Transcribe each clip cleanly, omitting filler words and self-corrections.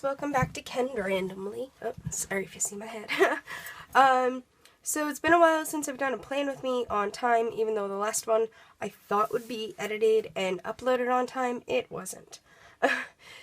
welcome back to Ken Randomly. Oh, sorry if you see my head. So it's been a while since I've done a plan with me on time, even though the last one I thought would be edited and uploaded on time, it wasn't.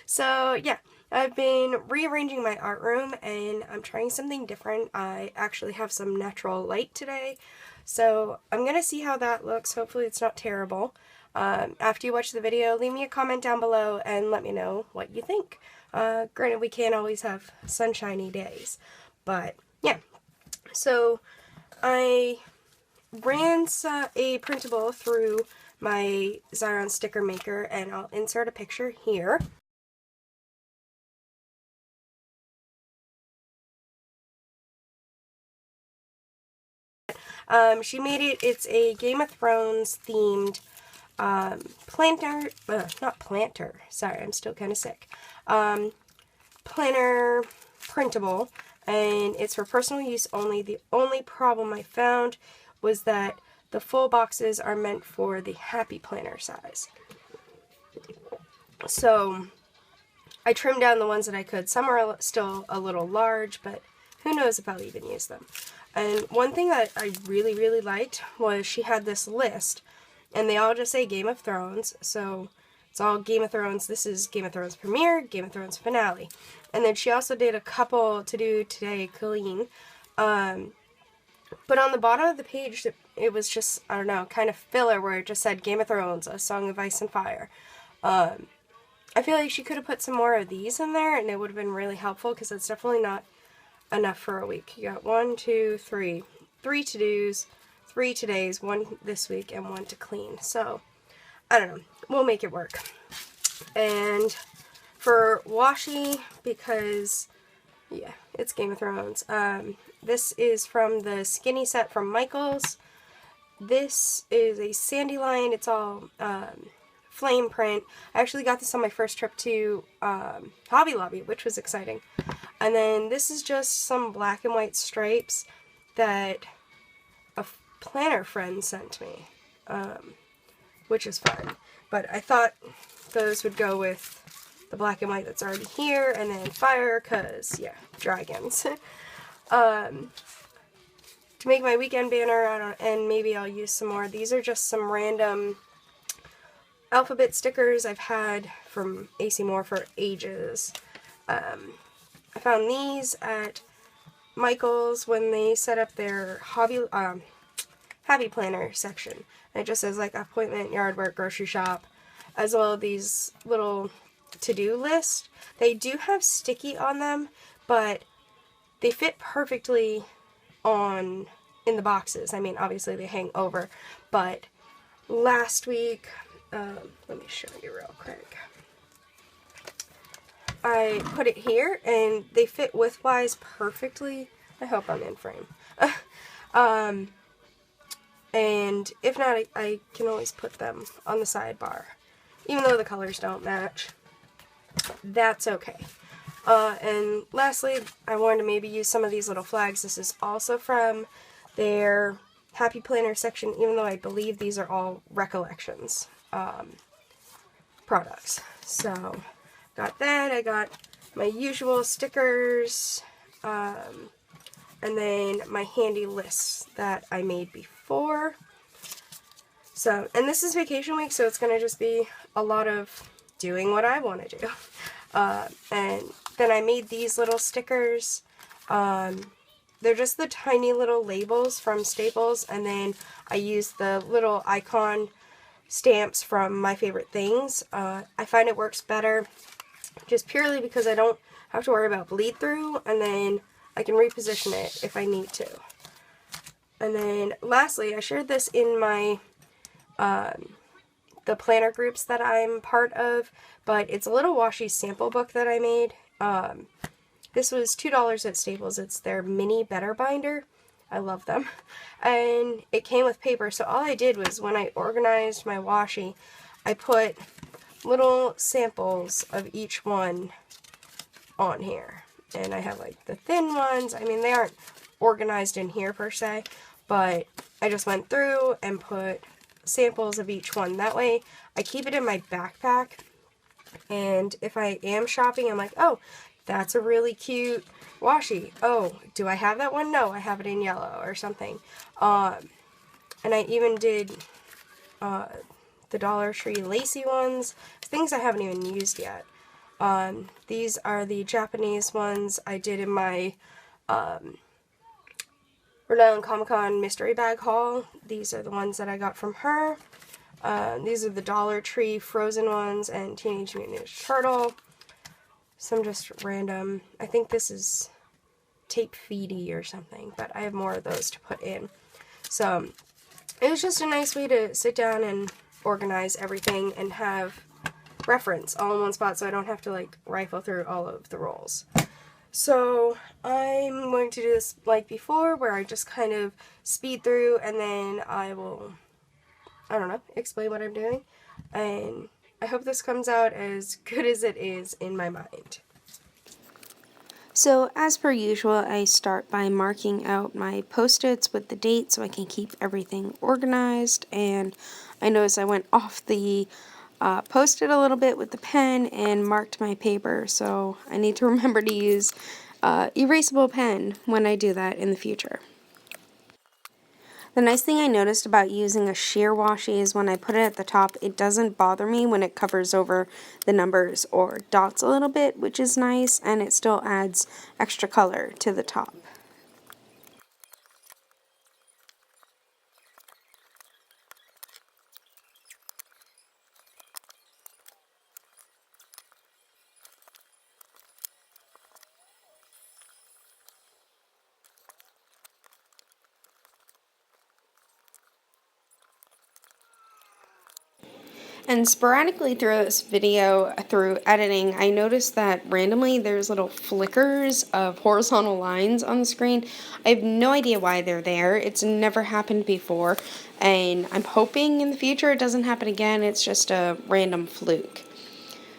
So yeah, I've been rearranging my art room and I'm trying something different. I actually have some natural light today, so I'm gonna see how that looks. Hopefully it's not terrible. After you watch the video, leave me a comment down below and let me know what you think. Granted, we can't always have sunshiny days, but yeah. So I ran a printable through my Xyron sticker maker, and I'll insert a picture here. She made it. It's a Game of Thrones themed not planter, sorry, I'm still kind of sick, planner printable, and it's for personal use only. The only problem I found was that the full boxes are meant for the happy planner size. So I trimmed down the ones that I could. Some are still a little large, but who knows if I'll even use them. And one thing that I really liked was she had this list, and they all just say Game of Thrones, so it's all Game of Thrones. This is Game of Thrones premiere, Game of Thrones finale. And then she also did a couple to do today clean. But on the bottom of the page, it was just, I don't know, kind of filler where it just said Game of Thrones, A Song of Ice and Fire. I feel like she could have put some more of these in there, and it would have been really helpful, because it's definitely not enough for a week. You got 1, 2, 3. 3 to-dos, 3 todays, 1 this week, and 1 to clean. So, I don't know. We'll make it work. And for washi, because, yeah, it's Game of Thrones. This is from the skinny set from Michaels. This is a sandy line. It's all flame print. I actually got this on my first trip to Hobby Lobby, which was exciting. And then this is just some black and white stripes that a planner friend sent me, which is fun. But I thought those would go with the black and white that's already here, and then fire, because, yeah, dragons. To make my weekend banner, and maybe I'll use some more. These are just some random alphabet stickers I've had from AC Moore for ages. I found these at Michael's when they set up their Happy Planner section. And it just says like appointment, yard work, grocery shop, as well as these little to-do lists. They do have sticky on them, but they fit perfectly in the boxes. I mean, obviously they hang over, but last week, let me show you real quick. I put it here, and they fit widthwise perfectly. I hope I'm in frame. And if not, I can always put them on the sidebar. Even though the colors don't match, that's okay. And lastly, I wanted to maybe use some of these little flags. This is also from their Happy Planner section, even though I believe these are all Recollections products. So, got that. I got my usual stickers, and then my handy lists that I made before. So, and this is vacation week, so it's going to just be a lot of doing what I want to do. And then I made these little stickers. They're just the tiny little labels from Staples, and then I used the little icon stamps from My Favorite Things. I find it works better just purely because I don't have to worry about bleed through, and then I can reposition it if I need to. And then lastly, I shared this in my the planner groups that I'm part of, but it's a little washi sample book that I made. This was $2 at Staples. It's their mini better binder. I love them. And it came with paper, so all I did was when I organized my washi, I put little samples of each one on here. And I have like the thin ones. I mean, they aren't organized in here per se, but I just went through and put samples of each one. That way I keep it in my backpack, and if I am shopping, I'm like, oh, That's a really cute washi. Oh, do I have that one? No, I have it in yellow or something. And I even did the Dollar Tree lacy ones, things I haven't even used yet. These are the Japanese ones I did in my Rhode Island Comic Con mystery bag haul. These are the ones that I got from her. These are the Dollar Tree frozen ones and Teenage Mutant Ninja Turtle. Some just random, I think this is tape feedy or something, but I have more of those to put in. So it was just a nice way to sit down and organize everything and have reference all in one spot so I don't have to like rifle through all of the rolls. So I'm going to do this like before, where I just kind of speed through and then I will, I don't know, explain what I'm doing. And I hope this comes out as good as it is in my mind. So as per usual, I start by marking out my post-its with the date so I can keep everything organized. And I noticed I went off the post-it a little bit with the pen and marked my paper, so I need to remember to use erasable pen when I do that in the future. The nice thing I noticed about using a sheer washi is when I put it at the top, it doesn't bother me when it covers over the numbers or dots a little bit, which is nice, and it still adds extra color to the top. And sporadically through this video, through editing, I noticed that randomly there's little flickers of horizontal lines on the screen. I have no idea why they're there. It's never happened before, and I'm hoping in the future it doesn't happen again. It's just a random fluke.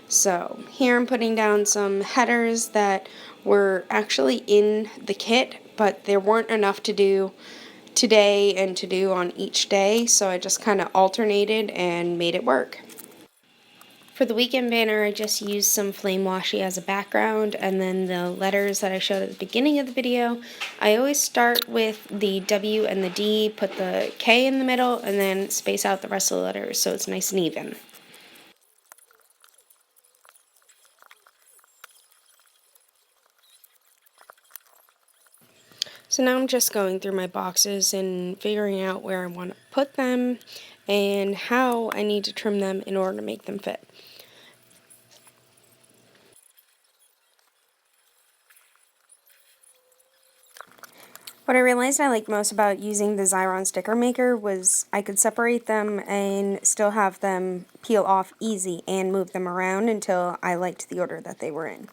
So here I'm putting down some headers that were actually in the kit, but there weren't enough to do today and to do on each day, so I just kind of alternated and made it work. For the weekend banner, I just used some flame washi as a background, and then the letters that I showed at the beginning of the video, I always start with the W and the D, put the K in the middle, and then space out the rest of the letters so it's nice and even. So now I'm just going through my boxes and figuring out where I want to put them and how I need to trim them in order to make them fit. What I realized I liked most about using the Xyron sticker maker was I could separate them and still have them peel off easy and move them around until I liked the order that they were in.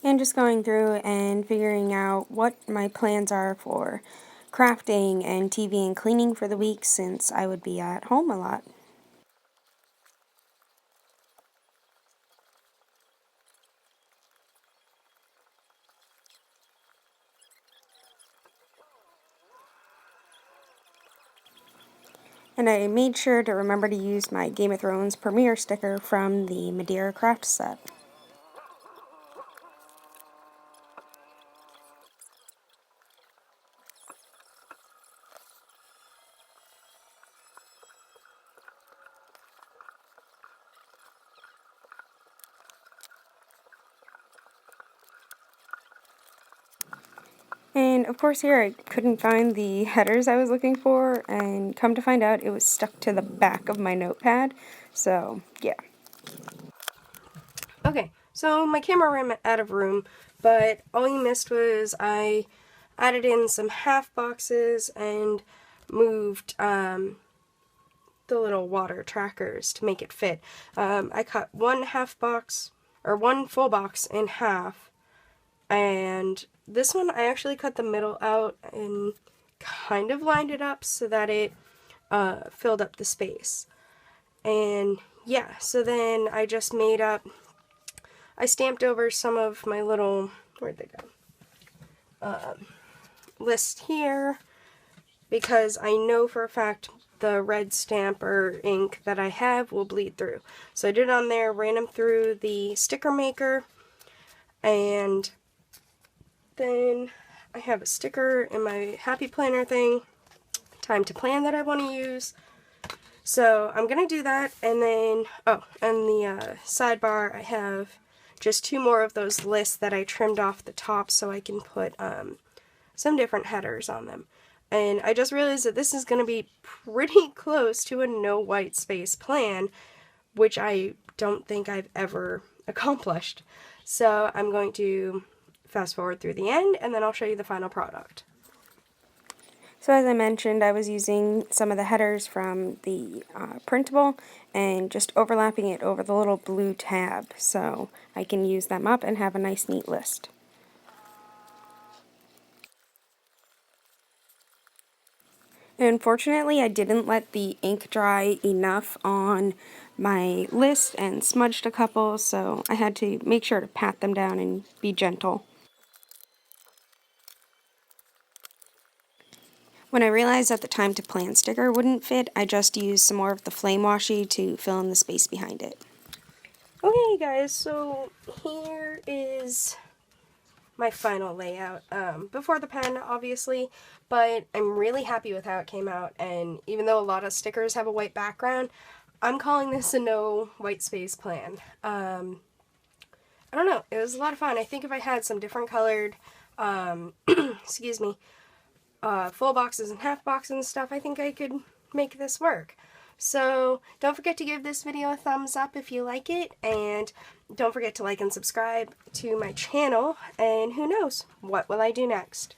And just going through and figuring out what my plans are for crafting and TV and cleaning for the week, since I would be at home a lot. And I made sure to remember to use my Game of Thrones premiere sticker from the Madeira craft set. And of course here I couldn't find the headers I was looking for, and come to find out it was stuck to the back of my notepad, so yeah. Okay, so my camera ran out of room, but all you missed was I added in some half boxes and moved the little water trackers to make it fit. I cut one half box, or one full box in half, and this one I actually cut the middle out and kind of lined it up so that it filled up the space. And yeah, so then I just made up, I stamped over some of my little, where'd they go? list here because I know for a fact the red stamp or ink that I have will bleed through. So I did it on there, ran them through the sticker maker, and then I have a sticker in my Happy Planner thing, time to plan, that I want to use. So I'm going to do that, and then, oh, and the sidebar, I have just 2 more of those lists that I trimmed off the top so I can put some different headers on them. And I just realized that this is going to be pretty close to a no white space plan, which I don't think I've ever accomplished. So I'm going to fast forward through the end, and then I'll show you the final product. So as I mentioned, I was using some of the headers from the printable and just overlapping it over the little blue tab so I can use them up and have a nice neat list. And unfortunately, I didn't let the ink dry enough on my list and smudged a couple, so I had to make sure to pat them down and be gentle. When I realized that the time to plan sticker wouldn't fit, I just used some more of the flame washi to fill in the space behind it. Okay guys, so here is my final layout, before the pen obviously, but I'm really happy with how it came out, and even though a lot of stickers have a white background, I'm calling this a no white space plan. I don't know, it was a lot of fun. I think if I had some different colored, excuse me, full boxes and half boxes and stuff, I think I could make this work. So don't forget to give this video a thumbs up if you like it, and don't forget to like and subscribe to my channel, and who knows, what will I do next?